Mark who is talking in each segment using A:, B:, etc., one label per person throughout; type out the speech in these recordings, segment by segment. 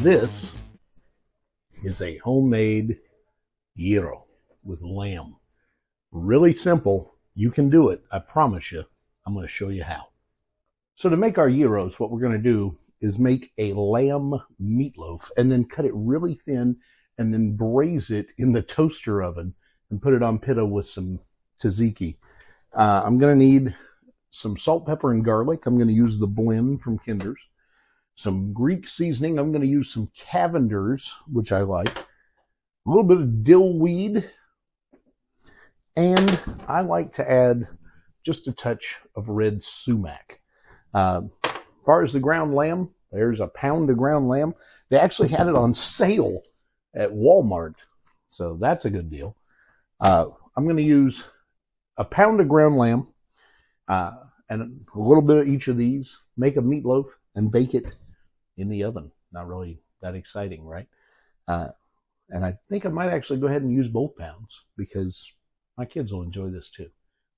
A: This is a homemade gyro with lamb. Really simple. You can do it. I promise you. I'm going to show you how. So to make our gyros, what we're going to do is make a lamb meatloaf and then cut it really thin and then braise it in the toaster oven and put it on pita with some tzatziki. I'm going to need some salt, pepper, and garlic. I'm going to use the blend from Kinder's. Some Greek seasoning. I'm going to use some Cavender's, which I like. A little bit of dill weed. And I like to add just a touch of red sumac. As far as the ground lamb, there's a pound of ground lamb. They actually had it on sale at Walmart, so that's a good deal. I'm going to use a pound of ground lamb and a little bit of each of these, make a meatloaf, and bake it in the oven. Not really that exciting, right? And I think I might actually go ahead and use both pounds because my kids will enjoy this too.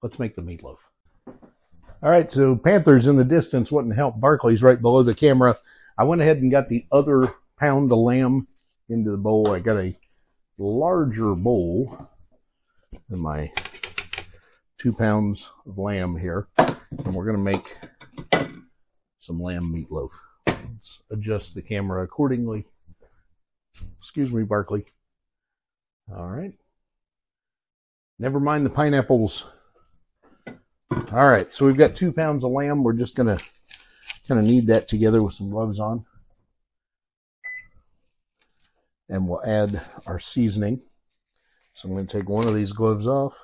A: Let's make the meatloaf. All right, so Panther's in the distance wouldn't help. Barkley's right below the camera. I went ahead and got the other pound of lamb into the bowl. I got a larger bowl than my 2 pounds of lamb here. And we're going to make some lamb meatloaf. Let's adjust the camera accordingly. Excuse me, Barkley. All right. Never mind the pineapples. All right, so we've got 2 pounds of lamb. We're just going to kind of knead that together with some gloves on. And we'll add our seasoning. So I'm going to take one of these gloves off.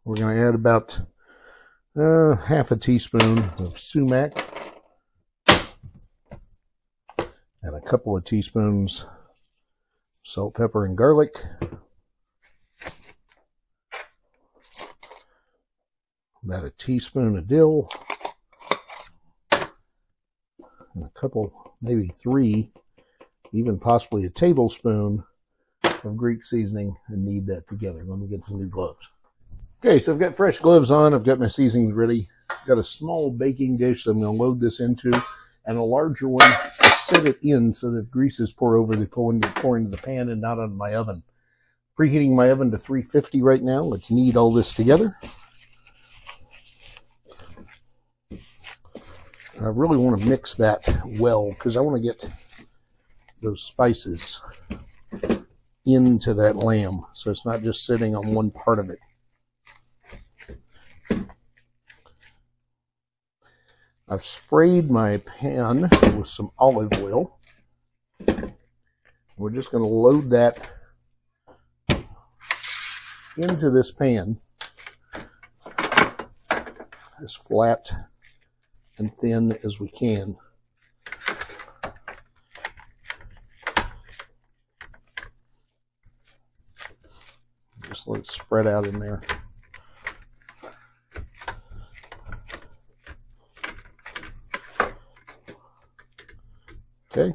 A: We're going to add about half a teaspoon of sumac and a couple of teaspoons salt, pepper, and garlic. About a teaspoon of dill, and a couple, maybe 3, even possibly a tablespoon of Greek seasoning, and knead that together. Let me get some new gloves. Okay, so I've got fresh gloves on. I've got my seasonings ready. I've got a small baking dish that I'm going to load this into, and a larger one to set it in so that greases pour over. They pour into the pan and not on my oven. Preheating my oven to 350 right now. Let's knead all this together. I really want to mix that well because I want to get those spices into that lamb so it's not just sitting on one part of it. I've sprayed my pan with some olive oil. We're just going to load that into this pan as flat and thin as we can. Just let it spread out in there. Okay.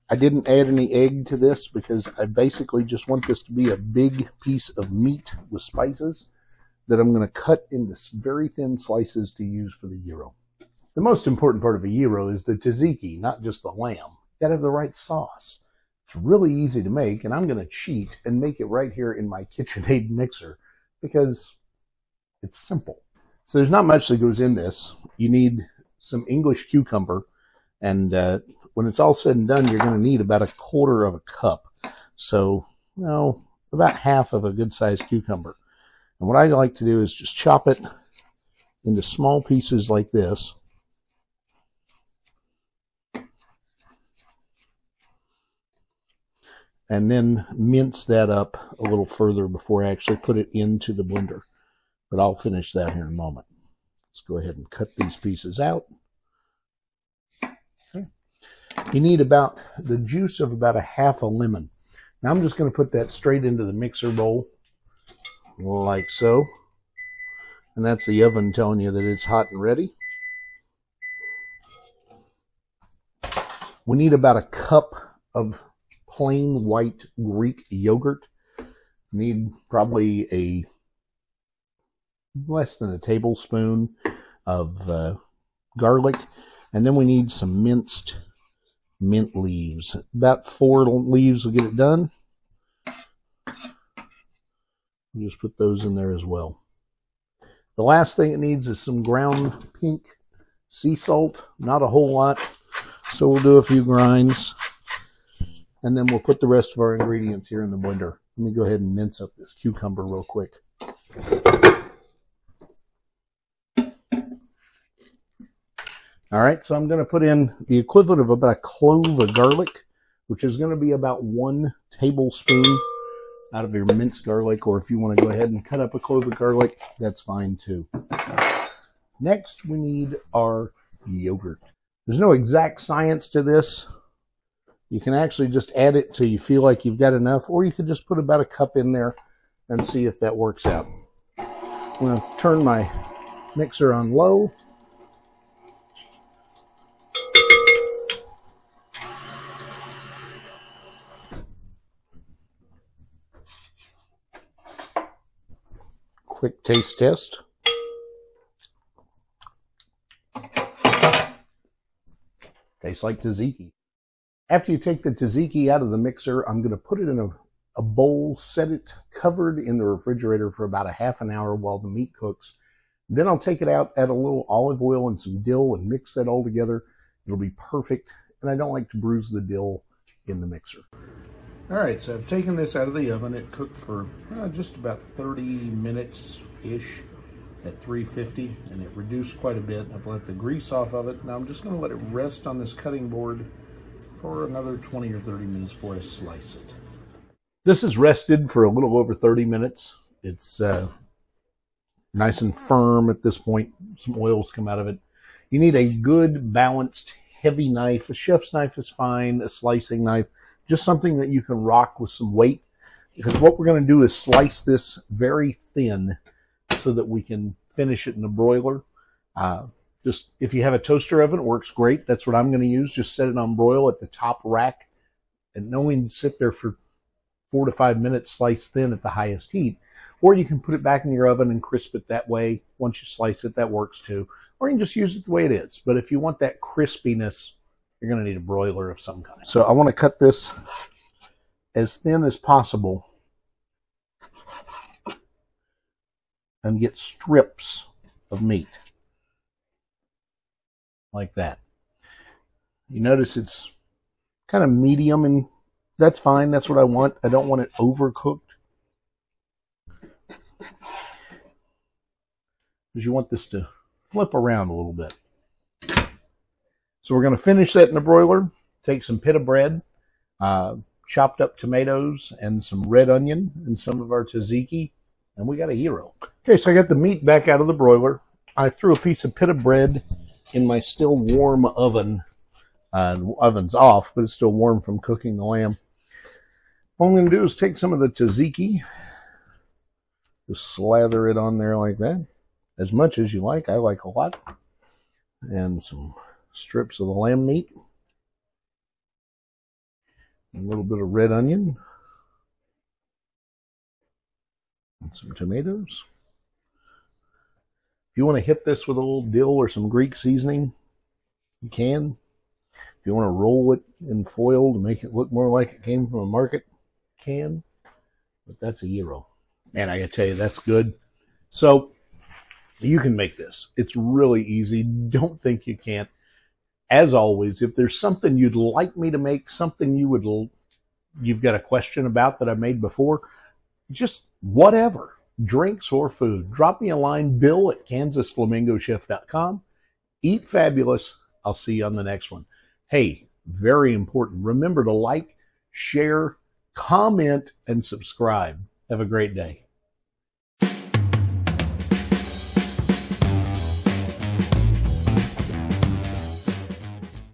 A: I didn't add any egg to this because I basically just want this to be a big piece of meat with spices that I'm going to cut into very thin slices to use for the gyro. The most important part of a gyro is the tzatziki, not just the lamb. You got to have the right sauce. It's really easy to make, and I'm going to cheat and make it right here in my KitchenAid mixer because it's simple. So there's not much that goes in this. You need some English cucumber, and when it's all said and done, you're going to need about 1/4 cup. So, about half of a good-sized cucumber. And what I like to do is just chop it into small pieces like this. And then mince that up a little further before I actually put it into the blender. But I'll finish that here in a moment. Let's go ahead and cut these pieces out. Okay. You need about the juice of about 1/2 lemon. Now I'm just going to put that straight into the mixer bowl. Like so. And that's the oven telling you that it's hot and ready. We need about 1 cup of plain white Greek yogurt. Need probably a less than a tablespoon of garlic. And then we need some minced mint leaves. About 4 leaves will get it done. We'll just put those in there as well. The last thing it needs is some ground pink sea salt. Not a whole lot, so we'll do a few grinds. And then we'll put the rest of our ingredients here in the blender. Let me go ahead and mince up this cucumber real quick. All right, so I'm going to put in the equivalent of about a clove of garlic, which is going to be about 1 tablespoon out of your minced garlic, or if you want to go ahead and cut up a clove of garlic, that's fine too. Next, we need our yogurt. There's no exact science to this. You can actually just add it till you feel like you've got enough, or you could just put about a cup in there and see if that works out. I'm going to turn my mixer on low. Quick taste test. Tastes like tzatziki. After you take the tzatziki out of the mixer, I'm going to put it in a bowl, set it covered in the refrigerator for about a half an hour while the meat cooks. Then I'll take it out, add a little olive oil and some dill and mix that all together. It'll be perfect, and I don't like to bruise the dill in the mixer. All right, so I've taken this out of the oven. It cooked for just about 30 minutes-ish at 350, and it reduced quite a bit. I've let the grease off of it. Now I'm just going to let it rest on this cutting board for another 20 or 30 minutes before I slice it. This is rested for a little over 30 minutes. It's nice and firm at this point. Some oils come out of it. You need a good, balanced, heavy knife. A chef's knife is fine, a slicing knife. Just something that you can rock with some weight, because what we're going to do is slice this very thin so that we can finish it in the broiler. Just if you have a toaster oven, it works great. That's what I'm going to use. Just set it on broil at the top rack, and knowing to sit there for 4 to 5 minutes, sliced thin at the highest heat. Or you can put it back in your oven and crisp it that way. Once you slice it, that works too. Or you can just use it the way it is. But if you want that crispiness, you're going to need a broiler of some kind. So I want to cut this as thin as possible and get strips of meat like that. You notice it's kind of medium, and that's fine. That's what I want. I don't want it overcooked, because you want this to flip around a little bit. So we're going to finish that in the broiler. Take some pita bread, chopped up tomatoes, and some red onion, and some of our tzatziki, and we got a hero. Okay, so I got the meat back out of the broiler. I threw a piece of pita bread in my still warm oven. The oven's off, but it's still warm from cooking the lamb. What I'm going to do is take some of the tzatziki, just slather it on there like that, as much as you like. I like a lot. And some strips of the lamb meat, a little bit of red onion, and some tomatoes. If you want to hit this with a little dill or some Greek seasoning, you can. If you want to roll it in foil to make it look more like it came from a market, you can. But that's a gyro. Man, I gotta tell you, that's good. So you can make this. It's really easy. Don't think you can't. As always, if there's something you'd like me to make, something you've got a question about that I made before, just whatever, drinks or food, drop me a line, bill@kansasflamingochef.com. Eat fabulous. I'll see you on the next one. Hey, very important. Remember to like, share, comment, and subscribe. Have a great day.